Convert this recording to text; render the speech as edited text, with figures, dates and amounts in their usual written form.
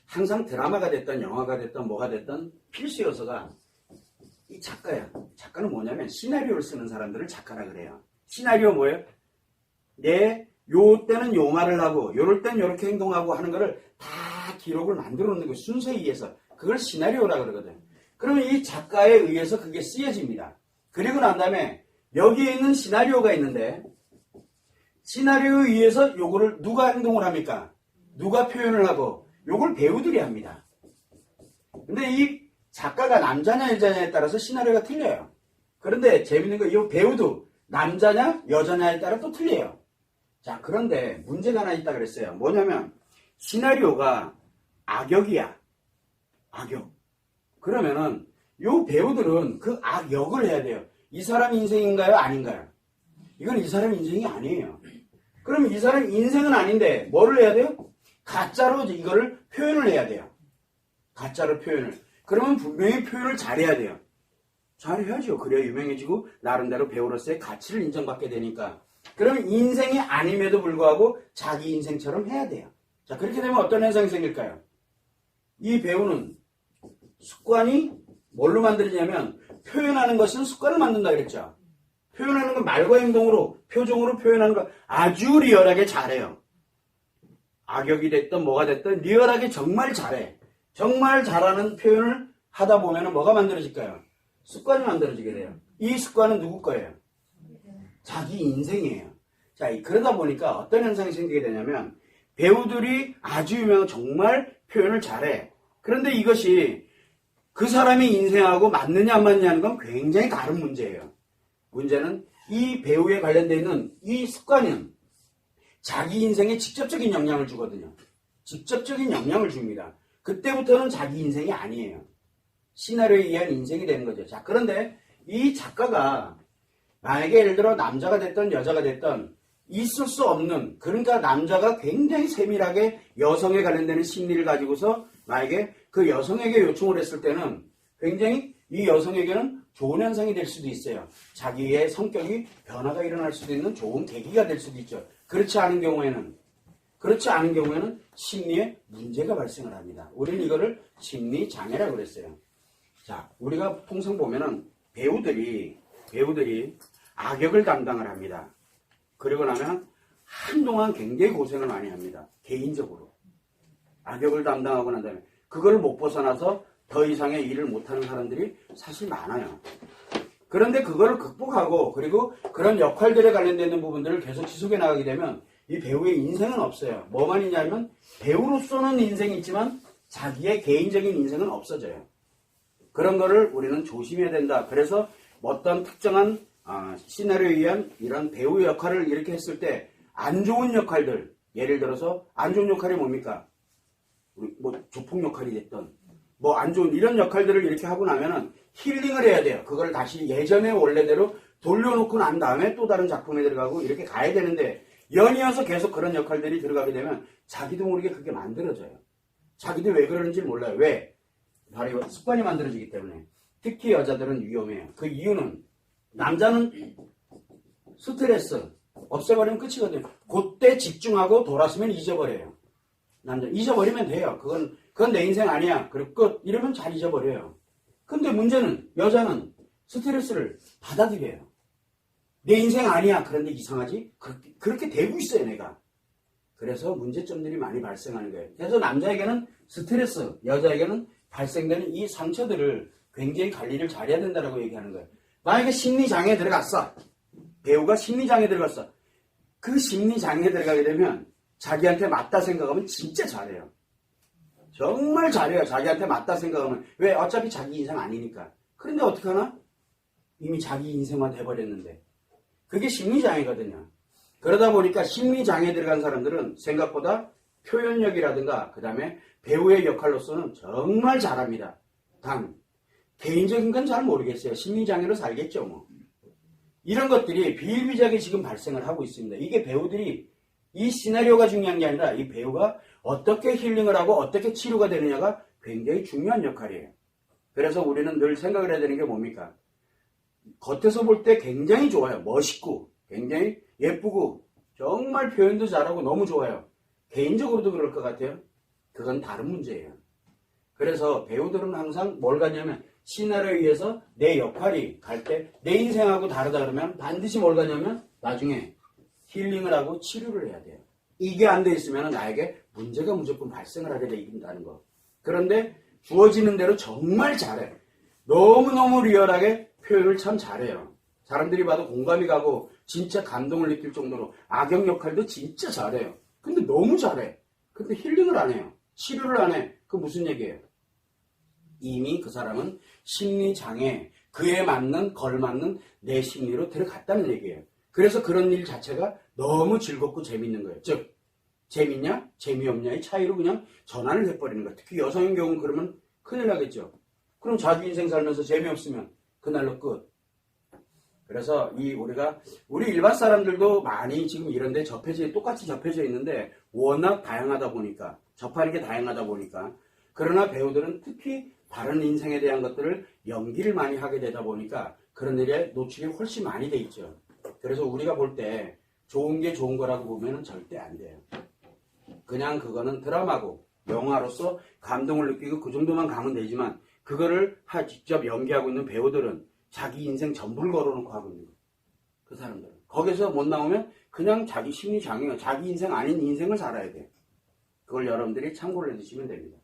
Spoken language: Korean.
항상 드라마가 됐던 영화가 됐던 뭐가 됐던 필수 요소가 이 작가야. 작가는 뭐냐면 시나리오를 쓰는 사람들을 작가라 그래요. 시나리오 뭐예요? 요 때는 요 말을 하고 요럴 땐 요렇게 행동하고 하는 거를 다 기록을 만들어 놓는 거 순서에 의해서 그걸 시나리오라 그러거든. 그러면 이 작가에 의해서 그게 쓰여집니다. 그리고 난 다음에 여기에 있는 시나리오가 있는데 시나리오에 의해서 요거를 누가 행동을 합니까? 누가 표현을 하고 요걸 배우들이 합니다. 근데 이 작가가 남자냐 여자냐에 따라서 시나리오가 틀려요. 그런데 재밌는 거 이 배우도 남자냐 여자냐에 따라 또 틀려요. 자, 그런데 문제가 하나 있다 그랬어요. 뭐냐면 시나리오가 악역이야. 악역. 그러면은 요 배우들은 그 악역을 해야 돼요. 이 사람 인생인가요? 아닌가요? 이건 이 사람 인생이 아니에요. 그럼 이 사람 인생은 아닌데 뭐를 해야 돼요? 가짜로 이거를 표현을 해야 돼요. 가짜로 표현을. 그러면 분명히 표현을 잘해야 돼요. 잘해야죠. 그래야 유명해지고 나름대로 배우로서의 가치를 인정받게 되니까. 그러면 인생이 아님에도 불구하고 자기 인생처럼 해야 돼요. 자, 그렇게 되면 어떤 현상이 생길까요? 이 배우는 습관이 뭘로 만들어지냐면 표현하는 것은 습관을 만든다 그랬죠. 표현하는 건 말과 행동으로 표정으로 표현하는 거 아주 리얼하게 잘해요. 악역이 됐든 뭐가 됐든 리얼하게 정말 잘해. 정말 잘하는 표현을 하다 보면 뭐가 만들어질까요? 습관이 만들어지게 돼요. 이 습관은 누구 거예요? 자기 인생이에요. 자, 그러다 보니까 어떤 현상이 생기게 되냐면 배우들이 아주 유명한 정말 표현을 잘해. 그런데 이것이 그 사람의 인생하고 맞느냐 안 맞느냐는 건 굉장히 다른 문제예요. 문제는 이 배우에 관련되어 있는 이 습관은 자기 인생에 직접적인 영향을 주거든요. 직접적인 영향을 줍니다. 그때부터는 자기 인생이 아니에요. 시나리오에 의한 인생이 되는 거죠. 자, 그런데 이 작가가 만약에 예를 들어 남자가 됐던 여자가 됐던 있을 수 없는, 그러니까 남자가 굉장히 세밀하게 여성에 관련되는 심리를 가지고서 만약에 그 여성에게 요청을 했을 때는 굉장히 이 여성에게는 좋은 현상이 될 수도 있어요. 자기의 성격이 변화가 일어날 수도 있는 좋은 계기가 될 수도 있죠. 그렇지 않은 경우에는 심리에 문제가 발생을 합니다. 우리는 이거를 심리장애라고 그랬어요. 자, 우리가 통상 보면은 배우들이 악역을 담당을 합니다. 그리고 나면 한동안 굉장히 고생을 많이 합니다. 개인적으로. 악역을 담당하고 난 다음에 그걸 못 벗어나서 더 이상의 일을 못하는 사람들이 사실 많아요. 그런데 그거를 극복하고 그리고 그런 역할들에 관련되는 부분들을 계속 지속해 나가게 되면 이 배우의 인생은 없어요. 뭐만 있냐면 배우로서는 인생이 있지만 자기의 개인적인 인생은 없어져요. 그런 거를 우리는 조심해야 된다. 그래서 어떤 특정한 시나리오에 의한 이런 배우 역할을 이렇게 했을 때 안 좋은 역할들, 예를 들어서 안 좋은 역할이 뭡니까? 뭐 조폭 역할이 됐던 뭐 안 좋은 이런 역할들을 이렇게 하고 나면은 힐링을 해야 돼요. 그걸 다시 예전의 원래대로 돌려놓고 난 다음에 또 다른 작품에 들어가고 이렇게 가야 되는데 연이어서 계속 그런 역할들이 들어가게 되면 자기도 모르게 그게 만들어져요. 자기도 왜 그러는지 몰라요. 왜? 바로 습관이 만들어지기 때문에. 특히 여자들은 위험해요. 그 이유는 남자는 스트레스 없애버리면 끝이거든요. 그때 집중하고 돌았으면 잊어버려요. 남자 잊어버리면 돼요. 그건 내 인생 아니야. 그리고 끝. 이러면 잘 잊어버려요. 근데 문제는 여자는 스트레스를 받아들여요. 내 인생 아니야. 그런데 이상하지? 그렇게 되고 있어요, 내가. 그래서 문제점들이 많이 발생하는 거예요. 그래서 남자에게는 스트레스, 여자에게는 발생되는 이 상처들을 굉장히 관리를 잘해야 된다고 얘기하는 거예요. 만약에 심리장애에 들어갔어. 배우가 심리장애에 들어갔어. 그 심리장애에 들어가게 되면 자기한테 맞다 생각하면 진짜 잘해요. 정말 잘해요. 자기한테 맞다 생각하면. 왜? 어차피 자기 인생 아니니까. 그런데 어떡하나? 이미 자기 인생화 돼버렸는데. 그게 심리장애거든요. 그러다 보니까 심리장애에 들어간 사람들은 생각보다 표현력이라든가 그 다음에 배우의 역할로서는 정말 잘합니다. 단 개인적인 건 잘 모르겠어요. 심리장애로 살겠죠 뭐. 이런 것들이 비일비재하게 지금 발생을 하고 있습니다. 이게 배우들이 이 시나리오가 중요한 게 아니라 이 배우가 어떻게 힐링을 하고 어떻게 치료가 되느냐가 굉장히 중요한 역할이에요. 그래서 우리는 늘 생각을 해야 되는 게 뭡니까? 겉에서 볼 때 굉장히 좋아요. 멋있고 굉장히 예쁘고 정말 표현도 잘하고 너무 좋아요. 개인적으로도 그럴 것 같아요. 그건 다른 문제예요. 그래서 배우들은 항상 뭘 가냐면 시나리오에 의해서 내 역할이 갈 때 내 인생하고 다르다 그러면 반드시 뭘 가냐면 나중에 힐링을 하고 치료를 해야 돼요. 이게 안 돼 있으면 나에게 문제가 무조건 발생을 하게 돼 있다는 거. 그런데 주어지는 대로 정말 잘해. 너무너무 리얼하게 표현을 참 잘해요. 사람들이 봐도 공감이 가고 진짜 감동을 느낄 정도로 악역 역할도 진짜 잘해요. 근데 너무 잘해. 근데 힐링을 안 해요. 치료를 안 해. 그 무슨 얘기예요? 이미 그 사람은 심리장애, 그에 맞는, 걸맞는 내 심리로 들어갔다는 얘기예요. 그래서 그런 일 자체가 너무 즐겁고 재밌는 거예요. 즉, 재밌냐, 재미없냐의 차이로 그냥 전환을 해버리는 거예요. 특히 여성인 경우는 그러면 큰일 나겠죠. 그럼 자기 인생 살면서 재미없으면 그날로 끝. 그래서 우리 일반 사람들도 많이 지금 이런데 똑같이 접해져 있는데 워낙 다양하다 보니까, 접하는 게 다양하다 보니까, 그러나 배우들은 특히 다른 인생에 대한 것들을 연기를 많이 하게 되다 보니까 그런 일에 노출이 훨씬 많이 돼 있죠. 그래서 우리가 볼 때 좋은 게 좋은 거라고 보면 절대 안 돼요. 그냥 그거는 드라마고 영화로서 감동을 느끼고 그 정도만 가면 되지만 그거를 직접 연기하고 있는 배우들은 자기 인생 전부를 걸어놓고 하고 있는 거예요. 그 사람들은. 거기서 못 나오면 그냥 자기 심리 장애가 자기 인생 아닌 인생을 살아야 돼요. 그걸 여러분들이 참고를 해두시면 됩니다.